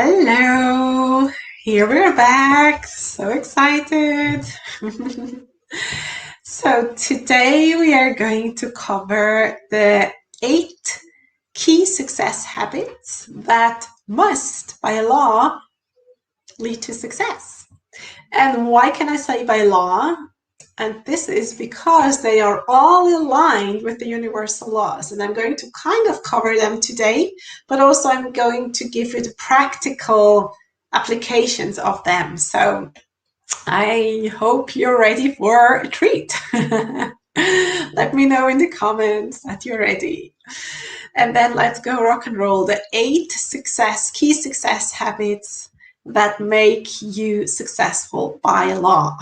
Hello, here we're back. So excited. So today we are going to cover the 8 key success habits that must, by law, lead to success. And why can I say by law? And this is because they are all aligned with the universal laws. And I'm going to kind of cover them today, but also I'm going to give you the practical applications of them. So I hope you're ready for a treat. Let me know in the comments that you're ready. And then let's go rock and roll. The 8 key success habits that make you successful by law.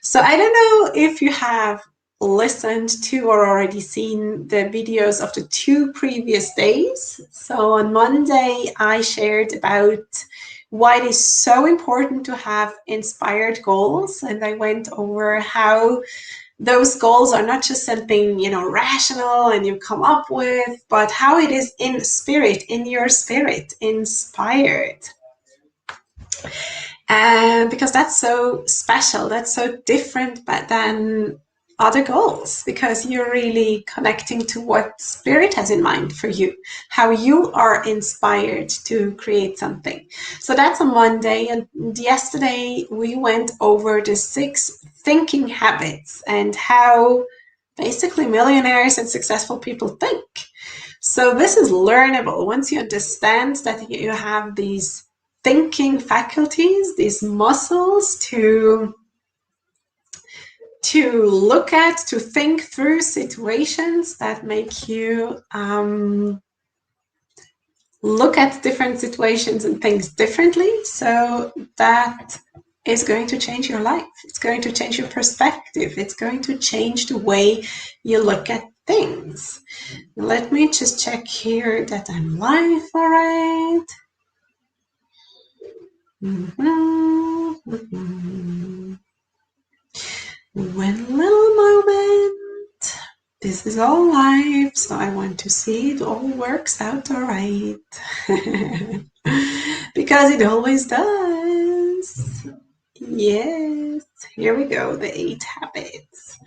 So I don't know if you have listened to or already seen the videos of the 2 previous days. So on Monday, I shared about why it is so important to have inspired goals. And I went over how those goals are not just something, rational and you come up with, but how it is in spirit, in your spirit, inspired. And because that's so special, that's so different than other goals, because you're really connecting to what spirit has in mind for you, how you are inspired to create something. So that's on Monday. And yesterday we went over the 6 thinking habits and how basically millionaires and successful people think. So this is learnable. Once you understand that you have these thinking faculties, these muscles to look at, to think through situations that make you look at different situations and things differently. So that is going to change your life. It's going to change your perspective. It's going to change the way you look at things. Let me just check here that I'm live, all right. One little moment. This is all live, so I want to see it all works out all right. Because it always does. Yes, here we go, the 8 habits.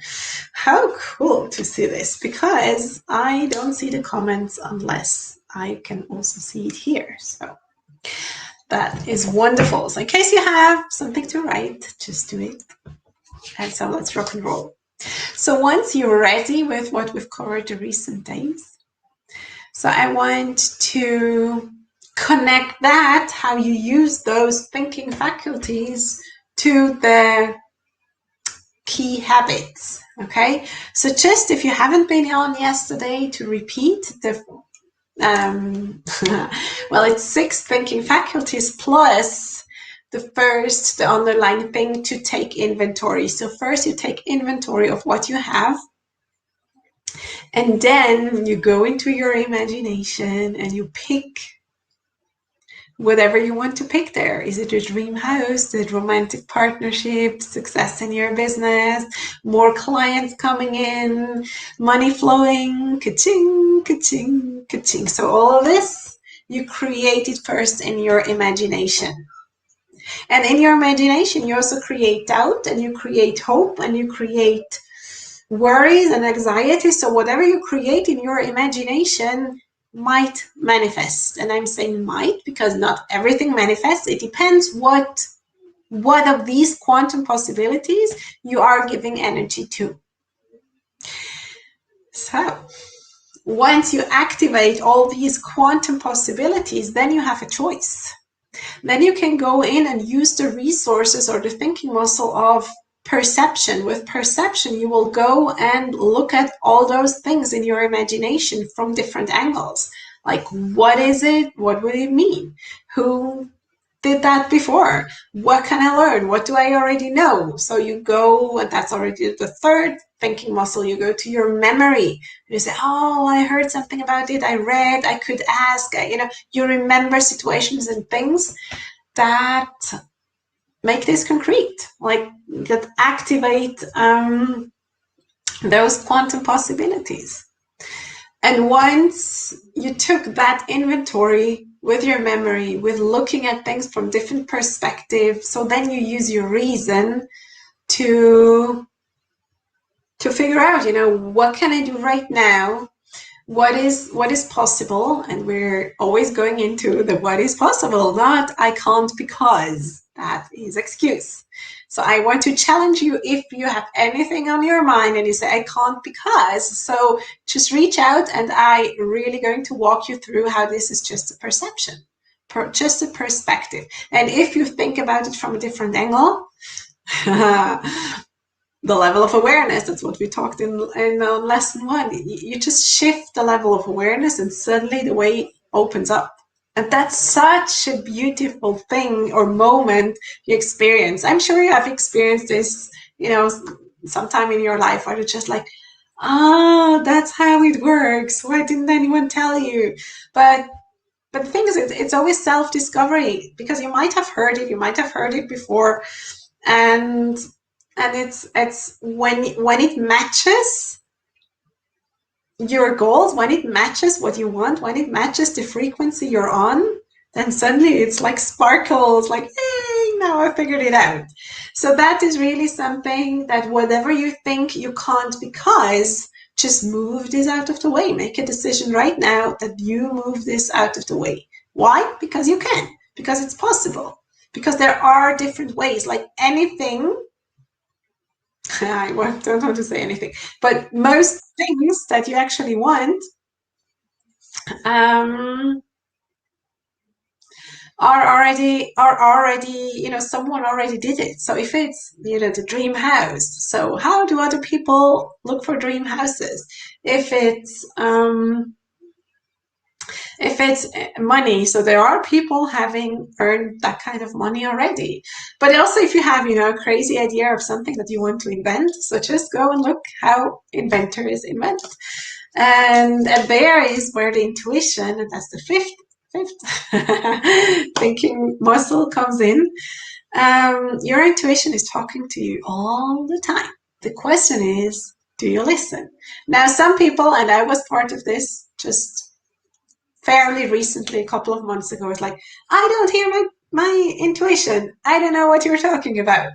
How cool to see this, because I don't see the comments unless I can also see it here. So that is wonderful. So in case you have something to write, just do it. And so let's rock and roll. So once you're ready with what we've covered the recent days, so I want to connect that, how you use those thinking faculties, to the key habits. Okay, so just if you haven't been on yesterday, to repeat the well, it's 6 thinking faculties plus the underlying thing, to take inventory. So first you take inventory of what you have, and then you go into your imagination and you pick whatever you want to pick there. Is it a dream house, the romantic partnership, success in your business, more clients coming in, money flowing, ka-ching, ka-ching, ka-ching. So all of this, you create it first in your imagination. And in your imagination, you also create doubt, and you create hope, and you create worries and anxiety. So whatever you create in your imagination might manifest. And I'm saying might because not everything manifests. It depends what of these quantum possibilities you are giving energy to. So once you activate all these quantum possibilities, then you have a choice. Then you can go in and use the resources or the thinking muscle of perception. With perception, you will go and look at all those things in your imagination from different angles. Like, what is it? What would it mean? Who did that before? What can I learn? What do I already know? So you go, and that's already the 3rd thinking muscle. You go to your memory. You say, oh, I heard something about it. I read, I could ask. You remember situations and things that make this concrete, like that activate those quantum possibilities. And once you took that inventory, with your memory, with looking at things from different perspectives. So then you use your reason to figure out, what can I do right now? What is possible? And we're always going into the what is possible, not I can't because that is excuse. So I want to challenge you, if you have anything on your mind and you say I can't because, so just reach out and I really going to walk you through how this is just a perception, just a perspective. And if you think about it from a different angle, the level of awareness, that's what we talked in lesson 1. You just shift the level of awareness and suddenly the way opens up. And that's such a beautiful thing or moment you experience. I'm sure you have experienced this, sometime in your life where it's just like, that's how it works. Why didn't anyone tell you? But the thing is, it's always self-discovery, because you might have heard it before, and it's when it matches your goals, when it matches what you want, when it matches the frequency you're on, then suddenly it's like sparkles, like, hey, now I figured it out. So that is really something that whatever you think you can't because, just move this out of the way. Make a decision right now that you move this out of the way. Why? Because you can, because it's possible, because there are different ways. Like anything, I don't want to say anything, but most things that you actually want are already, someone already did it. So if it's, the dream house, so how do other people look for dream houses? If it's money, so there are people having earned that kind of money already. But also, if you have, a crazy idea of something that you want to invent, so just go and look how inventors invent. And there is where the intuition, and that's the fifth thinking muscle comes in. Your intuition is talking to you all the time. The question is, do you listen? Now, some people, and I was part of this just fairly recently, a couple of months ago, it's like, I don't hear my intuition. I don't know what you're talking about.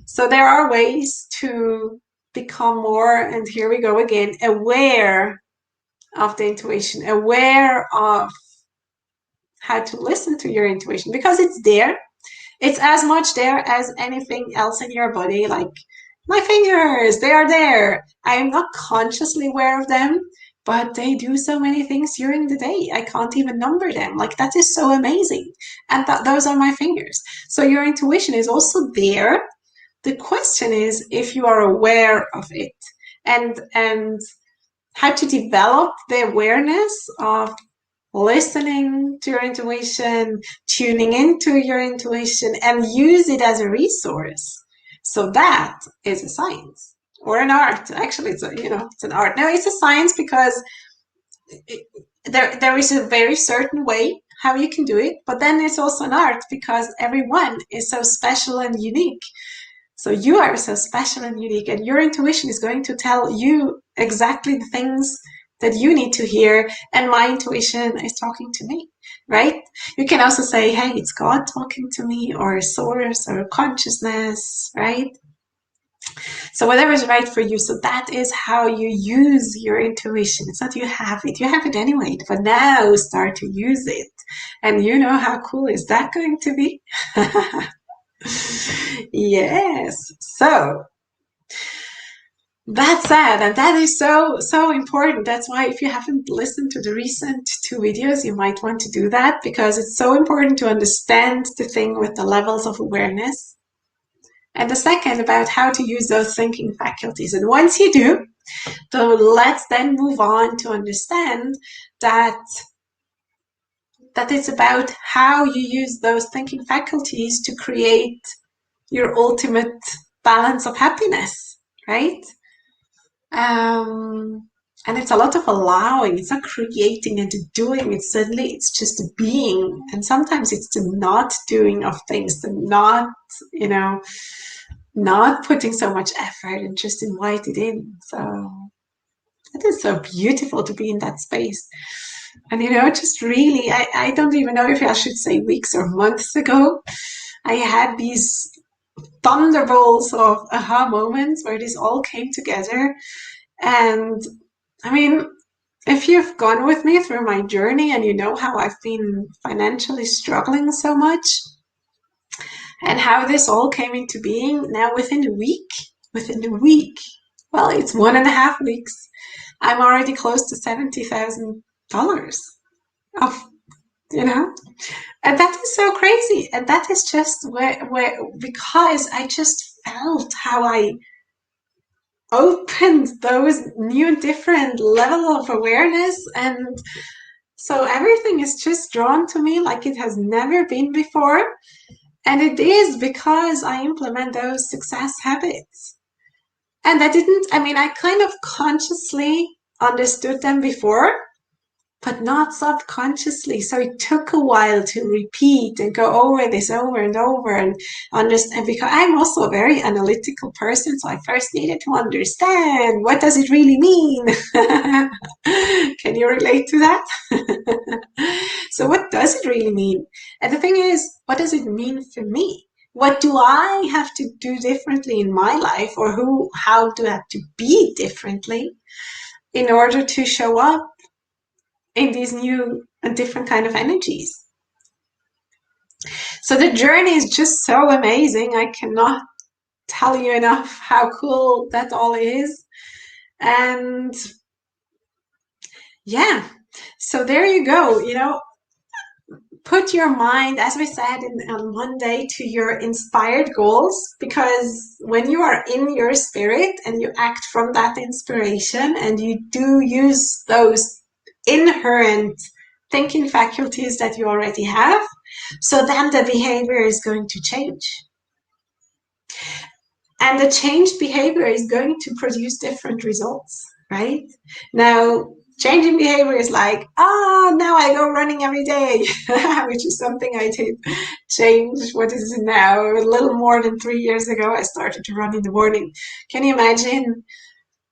So there are ways to become more, and here we go again, aware of the intuition, aware of how to listen to your intuition, because it's there. It's as much there as anything else in your body. Like my fingers, they are there. I am not consciously aware of them, but they do so many things during the day. I can't even number them. Like, that is so amazing. And those are my fingers. So your intuition is also there. The question is if you are aware of it, and how to develop the awareness of listening to your intuition, tuning into your intuition, and use it as a resource. So that is a science or an art. Actually, it's an art. No, it's a science, because there is a very certain way how you can do it, but then it's also an art, because everyone is so special and unique. So you are so special and unique, and your intuition is going to tell you exactly the things that you need to hear, and my intuition is talking to me, right? You can also say, hey, it's God talking to me, or a source, or a consciousness, right? So whatever is right for you. So that is how you use your intuition. It's not you have it anyway, but now start to use it. And how cool is that going to be? Yes. So that's that, and that is so important. That's why if you haven't listened to the recent 2 videos, you might want to do that, because it's so important to understand the thing with the levels of awareness, and the second about how to use those thinking faculties. And once you do, so let's then move on to understand that it's about how you use those thinking faculties to create your ultimate balance of happiness, right? And it's a lot of allowing. It's not creating and doing. It's just being. And sometimes it's the not doing of things, the not, not putting so much effort, and just invite it in. So it is so beautiful to be in that space. And, just really, I don't even know if I should say weeks or months ago, I had these thunderbolts of aha moments where this all came together. And I mean, if you've gone with me through my journey and you know how I've been financially struggling so much and how this all came into being now within a week, well, it's 1.5 weeks, I'm already close to $70,000 of, and that is so crazy. And that is just because I just felt how I opened those new different level of awareness. And so everything is just drawn to me like it has never been before. And it is because I implement those success habits. And I kind of consciously understood them before, but not subconsciously. So it took a while to repeat and go over this over and over and understand, because I'm also a very analytical person. So I first needed to understand, what does it really mean? Can you relate to that? So what does it really mean? And the thing is, what does it mean for me? What do I have to do differently in my life, or how do I have to be differently in order to show up in these new and different kind of energies? So the journey is just so amazing. I cannot tell you enough how cool that all is. And yeah, so there you go. Put your mind, as we said on Monday, to your inspired goals, because when you are in your spirit and you act from that inspiration and you do use those inherent thinking faculties that you already have, so then the behavior is going to change. And the changed behavior is going to produce different results, right? Now, changing behavior is like, now I go running every day, which is something I did change. What is it now? A little more than 3 years ago, I started to run in the morning. Can you imagine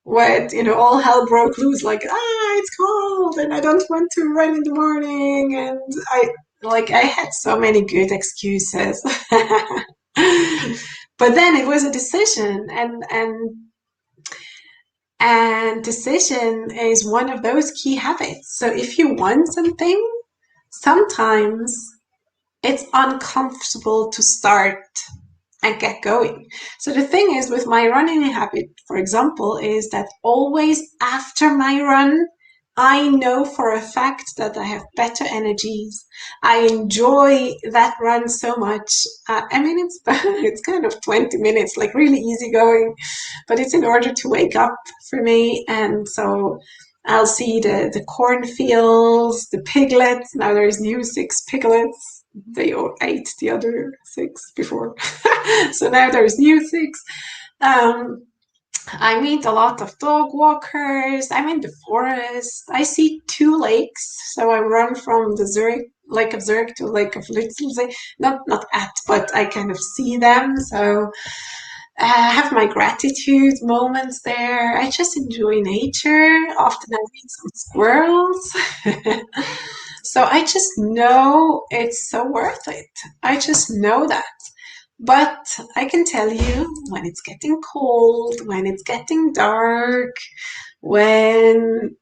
what, all hell broke loose, like, it's cold and I don't want to run in the morning. And I had so many good excuses. But then it was a decision, and decision is one of those key habits. So if you want something, sometimes it's uncomfortable to start and get going. So the thing is with my running habit, for example, is that always after my run, I know for a fact that I have better energies. I enjoy that run so much. It's kind of 20 minutes, like really easy going, but it's in order to wake up for me. And so I'll see the cornfields, the piglets. Now there's new 6 piglets. They all ate the other 6 before. So now there's new 6. I meet a lot of dog walkers. I'm in the forest. I see 2 lakes. So I run from the Lake of Zurich to Lake of Litzelsee. Not at, but I kind of see them. So I have my gratitude moments there. I just enjoy nature. Often I meet some squirrels. So I just know it's so worth it. I just know that. But I can tell you, when it's getting cold, when it's getting dark, when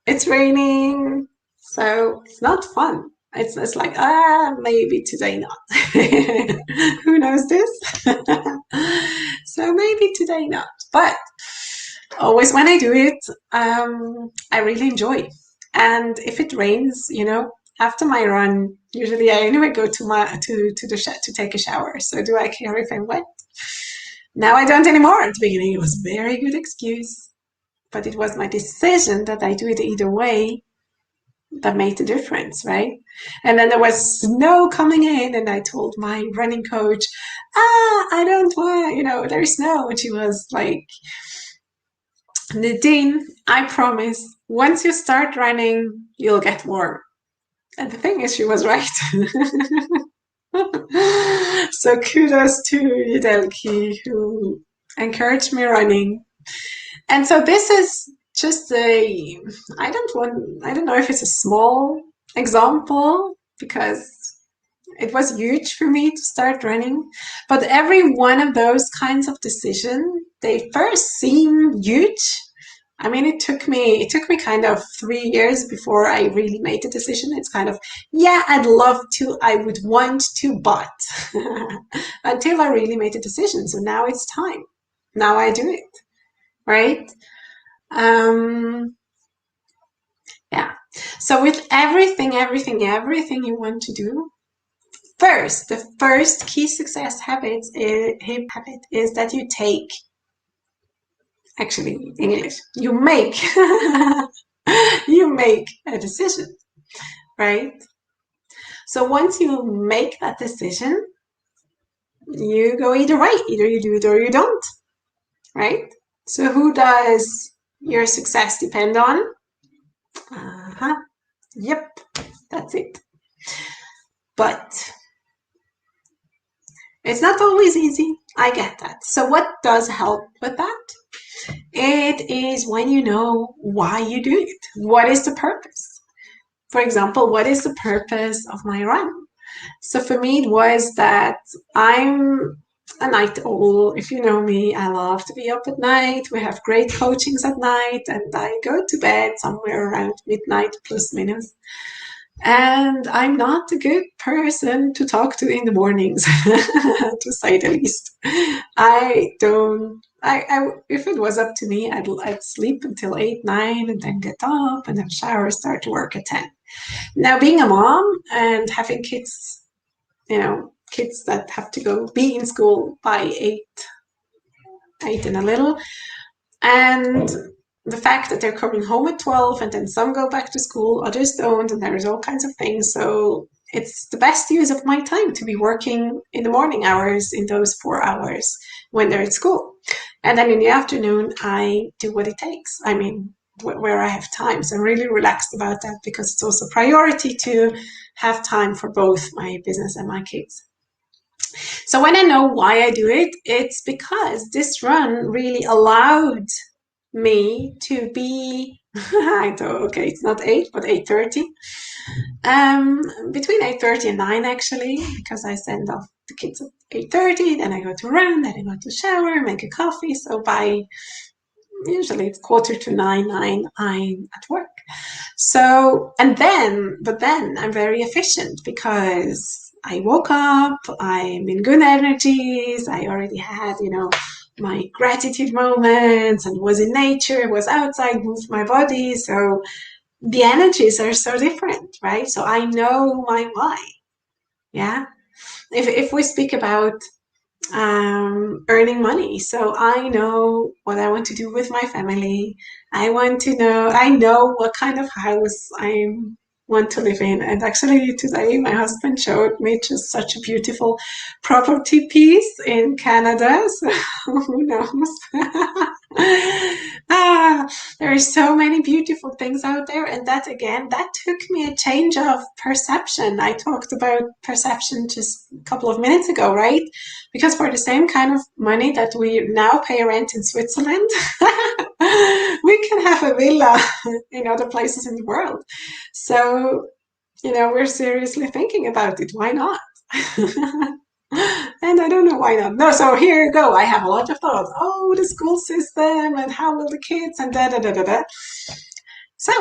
it's raining, so it's not fun. It's like, maybe today not. Who knows this? So maybe today not. But always when I do it, I really enjoy. And if it rains, after my run, usually I anyway go to the to take a shower. So do I care if I'm wet? Now I don't anymore. At the beginning, it was a very good excuse, but it was my decision that I do it either way that made the difference, right? And then there was snow coming in, and I told my running coach, I don't want, there's snow. And she was like, Nadine, I promise, once you start running, you'll get warm. And the thing is, she was right. So kudos to Yudelki, who encouraged me running. And so this is just I don't know if it's a small example because it was huge for me to start running, but every one of those kinds of decisions, they first seem huge. I mean, it took me kind of 3 years before I really made the decision. It's kind of, yeah, I'd love to, I would want to, but until I really made the decision. So now it's time. Now I do it, right? Um, yeah. So with everything you want to do, first, the first key success habit is that you take, actually English, you make, you make a decision, right? So once you make that decision, you go either way, either you do it or you don't, right? So who does your success depend on? Uh-huh. Yep, that's it. But it's not always easy. I get that. So what does help with that? It is when you know why you do it. What is the purpose? For example, what is the purpose of my run? So for me, it was that I'm a night owl. If you know me, I love to be up at night. We have great coachings at night, and I go to bed somewhere around midnight plus minus. And I'm not a good person to talk to in the mornings, to say the least. I don't. If it was up to me, I'd sleep until 8, 9, and then get up and then shower, start to work at 10. Now, being a mom and having kids, kids that have to go be in school by 8 and a little, and the fact that they're coming home at 12 and then some go back to school, others don't, and there's all kinds of things. So it's the best use of my time to be working in the morning hours in those 4 hours when they're at school. And then in the afternoon, I do what it takes. I mean, where I have time. So I'm really relaxed about that because it's also a priority to have time for both my business and my kids. So when I know why I do it, it's because this run really allowed me to be, I thought, okay, it's not 8, but 8:30. Between 8:30 and 9, actually, because I send off the kids at 8:30, then I go to run, then I go to shower, make a coffee. So by usually it's 8:45, 9, I'm at work. So, but then I'm very efficient because I woke up, I'm in good energies, I already had, my gratitude moments and was in nature, was outside, moved my body. So the energies are so different, right? So I know my why. Yeah. If we speak about earning money. So I know what I want to do with my family. I know what kind of house I want to live in. And actually today my husband showed me just such a beautiful property piece in Canada. So who knows? There are so many beautiful things out there. And that took me a change of perception. I talked about perception just a couple of minutes ago, right? Because for the same kind of money that we now pay rent in Switzerland, we can have a villa in other places in the world. So, we're seriously thinking about it. Why not? And I don't know why not. No, so here you go. I have a lot of thoughts. Oh, the school system and how will the kids and da da da da da. So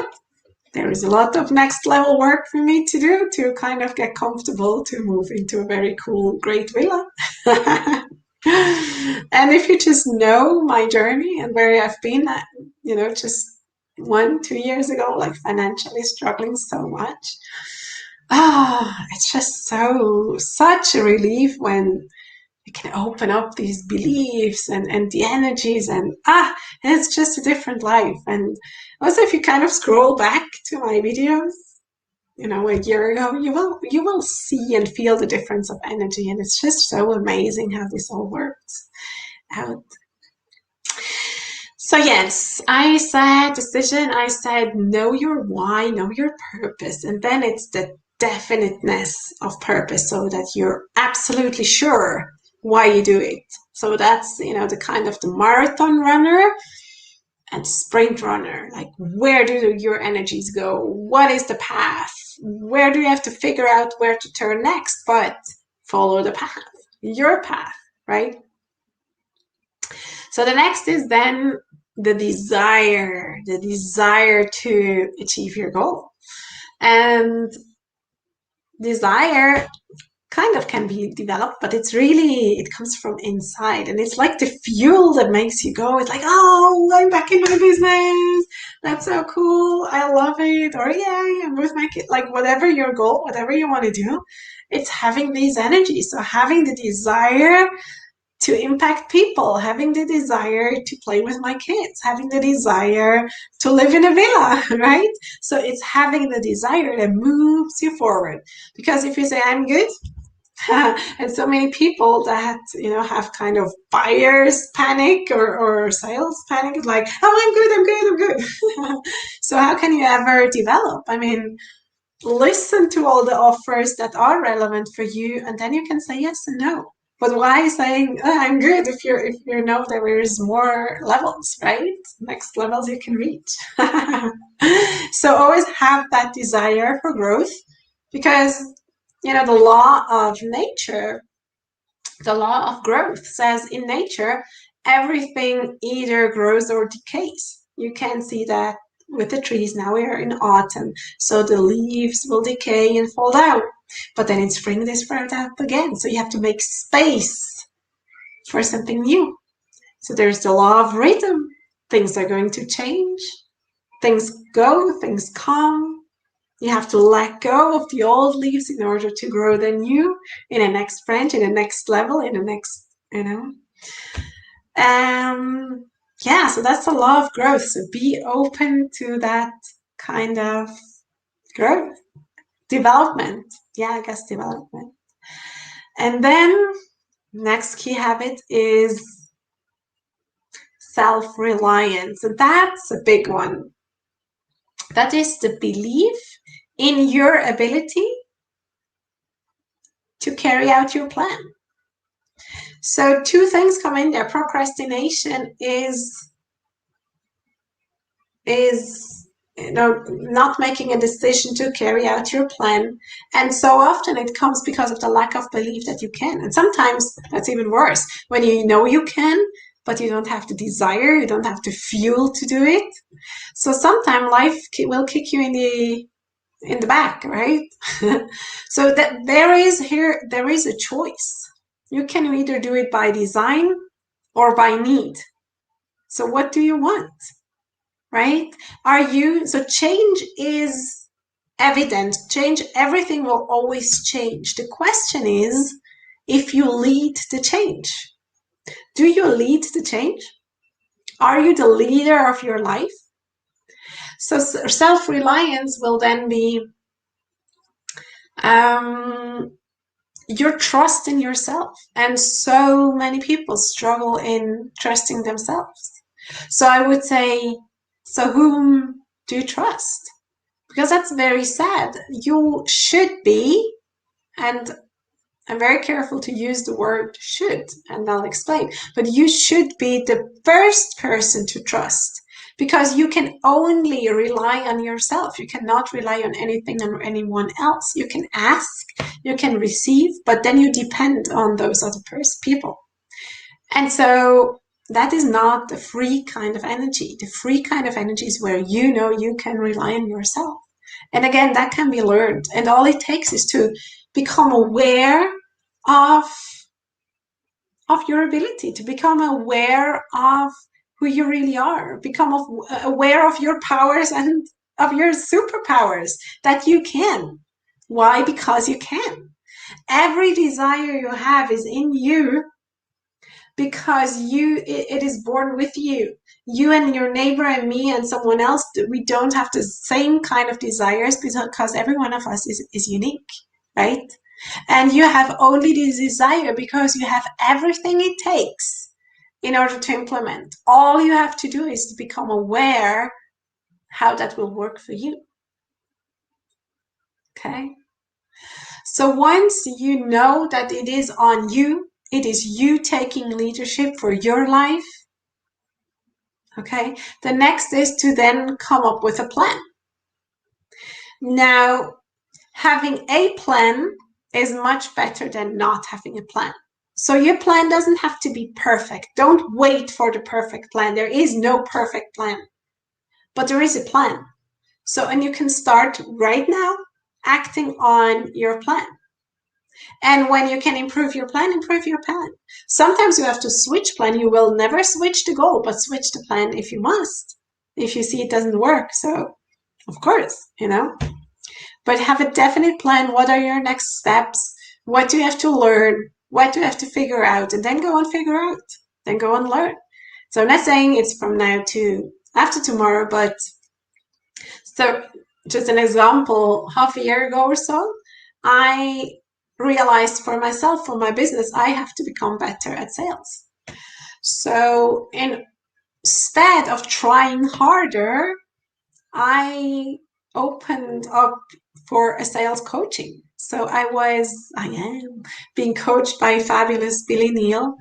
there is a lot of next level work for me to do to kind of get comfortable to move into a very cool, great villa. And if you just know my journey and where I've been at, just 1-2 years ago, like financially struggling so much. It's just such a relief when you can open up these beliefs and the energies and it's just a different life. And also if you kind of scroll back to my videos, a year ago, you will see and feel the difference of energy. And it's just so amazing how this all works out. So yes, I said know your why, know your purpose, and then it's the definiteness of purpose so that you're absolutely sure why you do it. So that's, the kind of the marathon runner. and sprint runner. Like, where do your energies go? What is the path? Where do you have to figure out where to turn next? But follow the path, your path, right? So the next is then the desire to achieve your goal. And desire kind of can be developed, but it comes from inside, and it's like the fuel that makes you go. It's like, oh, I'm back in my business, that's so cool, I love it. Or yeah, I'm with my kid. Like, whatever your goal, whatever you want to do, it's having these energies. So having the desire to impact people, having the desire to play with my kids, having the desire to live in a villa, right? So it's having the desire that moves you forward. Because if you say, I'm good, and so many people that, have kind of buyer's panic or sales panic, like, oh, I'm good. So how can you ever develop? I mean, listen to all the offers that are relevant for you, and then you can say yes and no. But why saying, oh, I'm good, if you know there is more levels, right? Next levels you can reach. So always have that desire for growth, because the law of nature, the law of growth says in nature, everything either grows or decays. You can see that with the trees. Now we are in autumn, so the leaves will decay and fall down. But then in spring they sprout up again. So you have to make space for something new. So there's the law of rhythm. Things are going to change. Things go, things come. You have to let go of the old leaves in order to grow the new in the next branch, in the next level, in the next, yeah, so that's the law of growth. So be open to that kind of growth, development. Yeah, I guess development. And then next key habit is self-reliance. And that's a big one. That is the belief in your ability to carry out your plan. So two things come in there. Procrastination is not making a decision to carry out your plan. And so often it comes because of the lack of belief that you can. And sometimes that's even worse, when you know you can, but you don't have the desire, you don't have the fuel to do it. So sometimes life will kick you in the back, right? So that there is a choice. You can either do it by design or by need. So what do you want, right? So change is evident. Change, everything will always change. The question is, if you lead the change. Do you lead the change? Are you the leader of your life? So self-reliance will then be your trust in yourself. And so many people struggle in trusting themselves. So I would say, so whom do you trust? Because that's very sad. You should be, and I'm very careful to use the word should, and I'll explain, but you should be the first person to trust, because you can only rely on yourself. You cannot rely on anything or anyone else. You can ask, you can receive, but then you depend on those other people. And so that is not the free kind of energy. The free kind of energy is where you can rely on yourself. And again, that can be learned. And all it takes is to become aware of your ability, to become aware of who you really are, become aware of your powers and of your superpowers, that you can. Why? Because you can. Every desire you have is in you, because it is born with you. You and your neighbor and me and someone else, we don't have the same kind of desires, because every one of us is unique, right? And you have only this desire because you have everything it takes in order to implement. All you have to do is to become aware how that will work for you. Okay? So once you know that it is on you, it is you taking leadership for your life, Okay. The next is to then come up with a plan. Now, having a plan is much better than not having a plan. So your plan doesn't have to be perfect. Don't wait for the perfect plan. There is no perfect plan, but there is a plan. So, and you can start right now acting on your plan. And when you can improve your plan, improve your plan. Sometimes you have to switch plan. You will never switch the goal, but switch the plan if you must, if you see it doesn't work. So, of course, but have a definite plan. What are your next steps? What do you have to learn? What do you have to figure out? And then go and figure out. Then go and learn. So I'm not saying it's from now to after tomorrow, but so just an example, half a year ago or so, I realized for myself, for my business, I have to become better at sales. So instead of trying harder, I opened up for a sales coaching. So I am being coached by fabulous Billy Neal.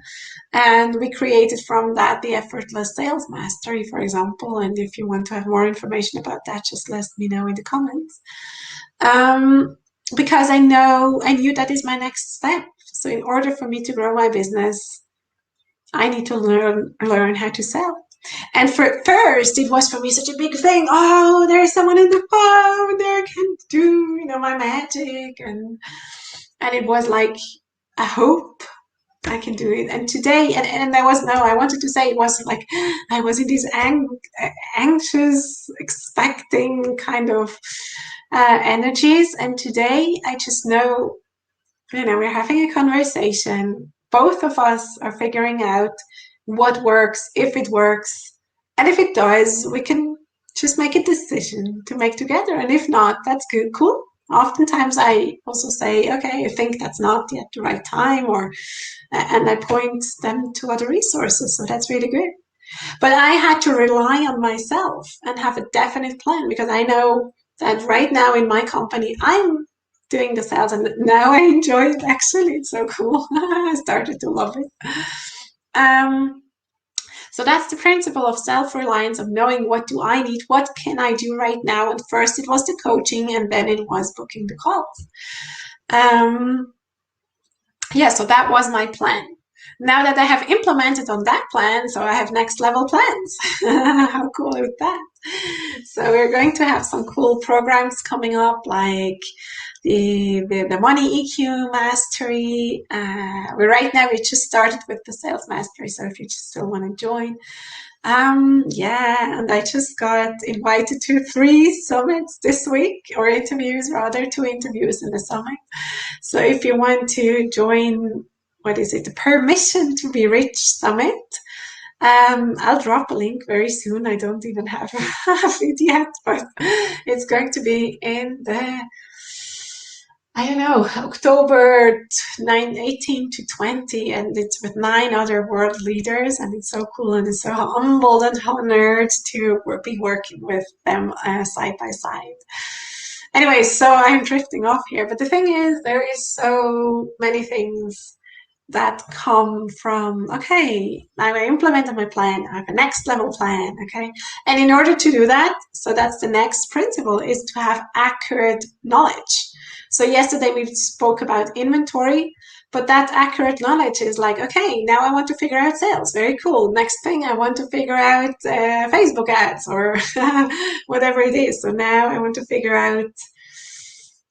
And we created from that the Effortless Sales Mastery, for example. And if you want to have more information about that, just let me know in the comments. Because I knew that is my next step. So in order for me to grow my business, I need to learn how to sell. And for first, it was for me such a big thing. Oh, there's someone in the phone. There can do, my magic, and it was like a hope I can do it. And today, and there was I wanted to say it was like I was in this anxious, expecting kind of energies. And today, I just know, we're having a conversation. Both of us are figuring out what works, if it works. And if it does, we can just make a decision to make together. And if not, that's good, cool. Oftentimes I also say, okay, I think that's not yet the right time, and I point them to other resources. So that's really good. But I had to rely on myself and have a definite plan, because I know that right now in my company, I'm doing the sales, and now I enjoy it. Actually, it's so cool. I started to love it. So that's the principle of self-reliance, of knowing what do I need, what can I do right now. And first it was the coaching, and then it was booking the calls. So that was my plan. Now that I have implemented on that plan, so I have next level plans. How cool is that? So we're going to have some cool programs coming up, like the money EQ mastery. Right now we just started with the sales mastery. So if you just still want to join, and I just got invited to 3 summits this week, or interviews rather, 2 interviews in the summit. So if you want to join, the Permission to Be Rich Summit, I'll drop a link very soon. I don't even have it yet, but it's going to be in the, October 18 to 20, and it's with 9 other world leaders, and it's so cool, and it's so humbled and honored to be working with them side by side. Anyway, so I'm drifting off here, but the thing is, there is so many things that come from, okay, now I implemented my plan, I have a next level plan, okay? And in order to do that, so that's the next principle, is to have accurate knowledge. So yesterday we spoke about inventory, but that accurate knowledge is like, okay, now I want to figure out sales. Very cool. Next thing, I want to figure out Facebook ads, or whatever it is. So now I want to figure out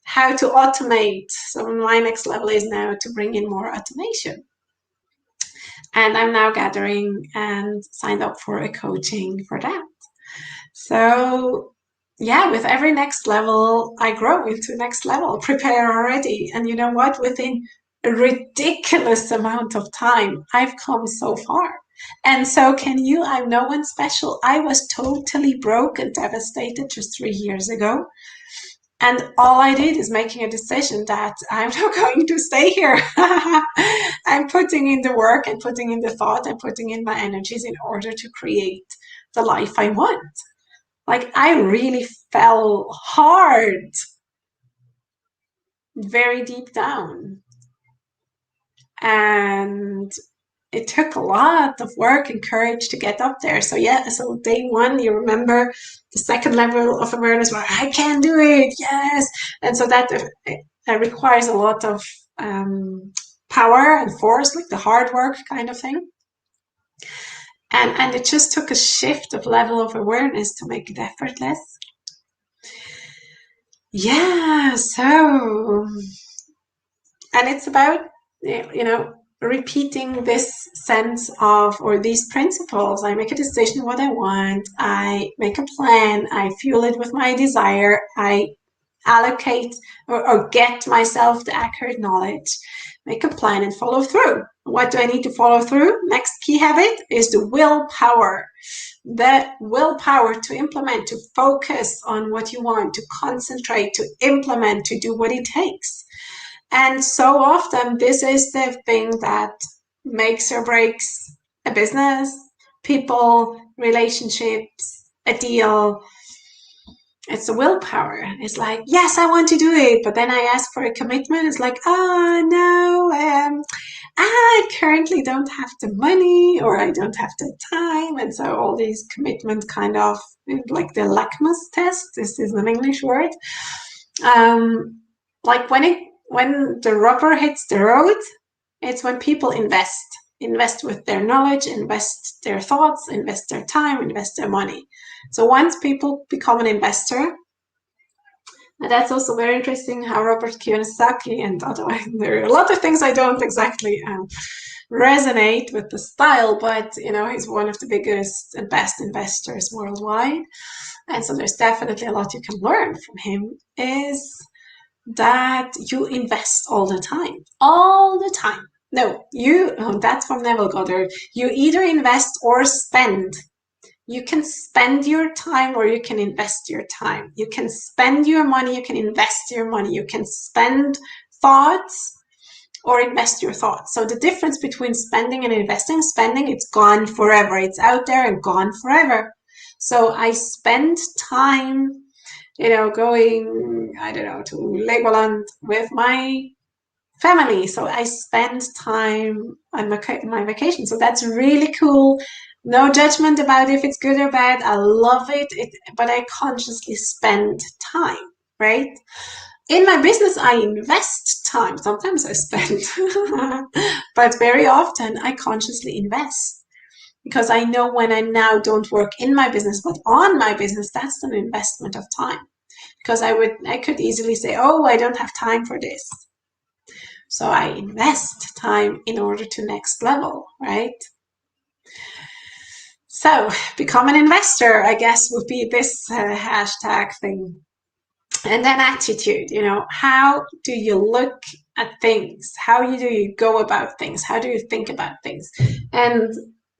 how to automate. So my next level is now to bring in more automation. And I'm now gathering and signed up for a coaching for that. So with every next level, I grow into next level, prepare already. And you know what? Within a ridiculous amount of time, I've come so far. And so can you. I'm no one special. I was totally broke and devastated just 3 years ago. And all I did is making a decision that I'm not going to stay here. I'm putting in the work, and putting in the thought, and putting in my energies in order to create the life I want. Like, I really fell hard, very deep down. And it took a lot of work and courage to get up there. So yeah, so day one, you remember the second level of awareness where I can do it, yes. And so that requires a lot of power and force, like the hard work kind of thing. And it just took a shift of level of awareness to make it effortless. Yeah, so, and it's about, repeating this sense of, or these principles. I make a decision what I want, I make a plan, I fuel it with my desire, I allocate or get myself the accurate knowledge, make a plan and follow through. What do I need to follow through? Next key habit is the willpower. The willpower to implement, to focus on what you want, to concentrate, to implement, to do what it takes. And so often, this is the thing that makes or breaks a business, people, relationships, a deal. It's the willpower. It's like, yes, I want to do it. But then I ask for a commitment. It's like, oh, no, I currently don't have the money or I don't have the time. And so all these commitment kind of like the litmus test. This is an English word. Like when the rubber hits the road, it's when people invest with their knowledge, invest their thoughts, invest their time, invest their money. So once people become an investor, and that's also very interesting how Robert Kiyosaki and otherwise, there are a lot of things I don't exactly resonate with the style, but he's one of the biggest and best investors worldwide. And so there's definitely a lot you can learn from him, is that you invest all the time. No, that's from Neville Goddard. You either invest or spend. You can spend your time or you can invest your time. You can spend your money, you can invest your money. You can spend thoughts or invest your thoughts. So the difference between spending and investing, spending, it's gone forever. It's out there and gone forever. So I spend time, going, I don't know, to Legoland with my family. So I spend time on my vacation. So that's really cool. No judgment about if it's good or bad. I love it, but I consciously spend time, right? In my business, I invest time. Sometimes I spend, but very often I consciously invest because I know when I now don't work in my business, but on my business, that's an investment of time. Because I could easily say, oh, I don't have time for this. So I invest time in order to next level, right? So become an investor, I guess, would be this hashtag thing. And then attitude, how do you look at things? How do you go about things? How do you think about things? And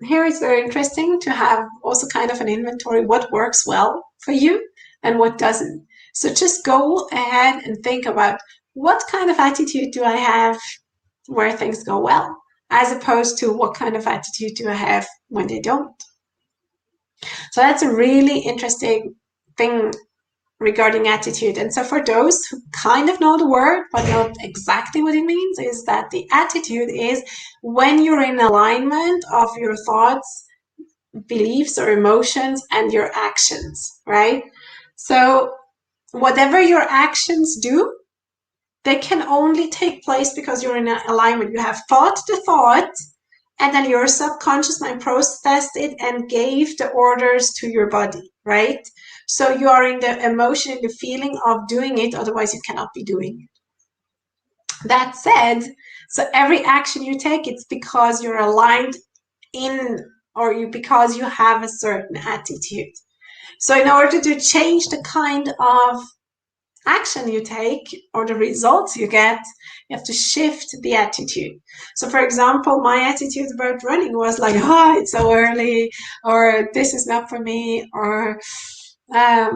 here it's very interesting to have also kind of an inventory, what works well for you and what doesn't. So just go ahead and think about what kind of attitude do I have where things go well, as opposed to what kind of attitude do I have when they don't. So that's a really interesting thing regarding attitude. And so for those who kind of know the word, but not exactly what it means, is that the attitude is when you're in alignment of your thoughts, beliefs, or emotions and your actions, right? So whatever your actions do, they can only take place because you're in alignment. You have thought the thought, and then your subconscious mind processed it and gave the orders to your body, right? So you are in the emotion, the feeling of doing it, otherwise you cannot be doing it. That said, so every action you take, it's because you're aligned because you have a certain attitude. So in order to change the kind of action you take or the results you get, you have to shift the attitude. So for example, my attitude about running was like, oh, it's so early, or this is not for me, or I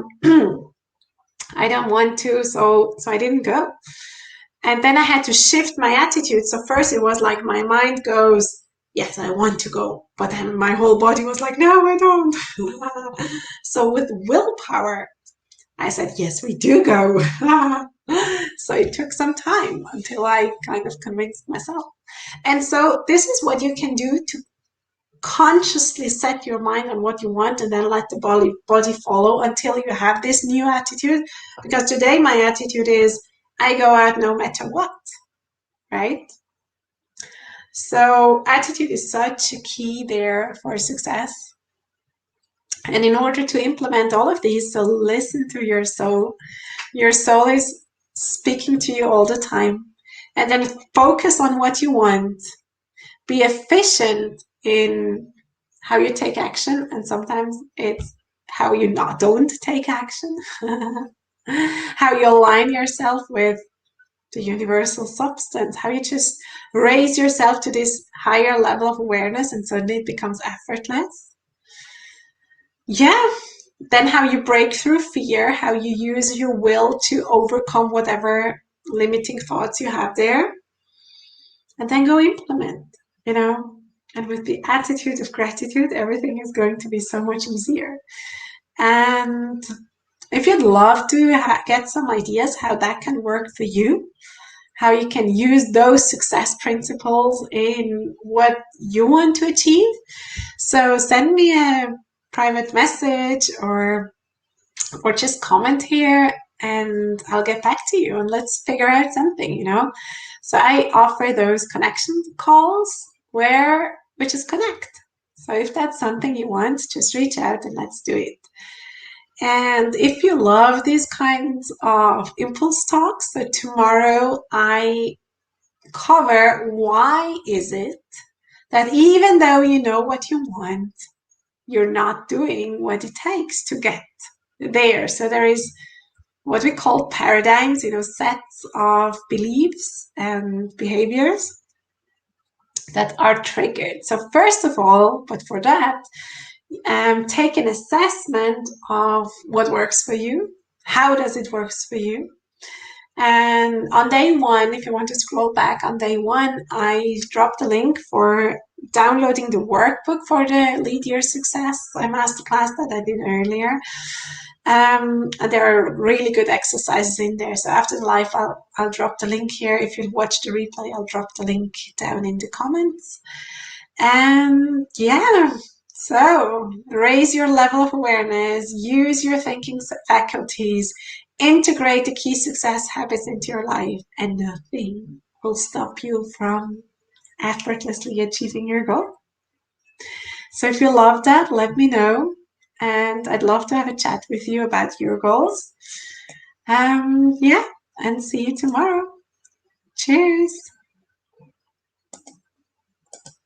don't want to, so I didn't go. And then I had to shift my attitude. So first it was like my mind goes, yes, I want to go, but then my whole body was like, no, I don't. So with willpower, I said, yes, we do go. So it took some time until I kind of convinced myself. And so this is what you can do to consciously set your mind on what you want, and then let the body follow until you have this new attitude. Because today my attitude is I go out no matter what, right? So attitude is such a key there for success. And in order to implement all of these, so listen to your soul. Your soul is speaking to you all the time. And then focus on what you want. Be efficient in how you take action. And sometimes it's how you don't take action. How you align yourself with the universal substance. How you just raise yourself to this higher level of awareness, and suddenly it becomes effortless. Yeah. Then how you break through fear, how you use your will to overcome whatever limiting thoughts you have there, and then go implement, and with the attitude of gratitude, everything is going to be so much easier. And if you'd love to get some ideas how that can work for you, how you can use those success principles in what you want to achieve, so send me a private message or just comment here, and I'll get back to you, and let's figure out something, So I offer those connection calls which is connect. So if that's something you want, just reach out and let's do it. And if you love these kinds of impulse talks, so tomorrow I cover why is it that even though you know what you want, you're not doing what it takes to get there. So there is what we call paradigms, sets of beliefs and behaviors that are triggered. So first of all, but for that, take an assessment of what works for you. How does it work for you? And on day one, if you want to scroll back on day one, I dropped a link for downloading the workbook for the Lead Your Success masterclass that I did earlier. And there are really good exercises in there. So after the live, I'll drop the link here. If you watch the replay, I'll drop the link down in the comments. And yeah, so raise your level of awareness, use your thinking faculties, integrate the key success habits into your life, and nothing will stop you from effortlessly achieving your goal. So if you love that, let me know. And I'd love to have a chat with you about your goals. Yeah, and see you tomorrow. Cheers.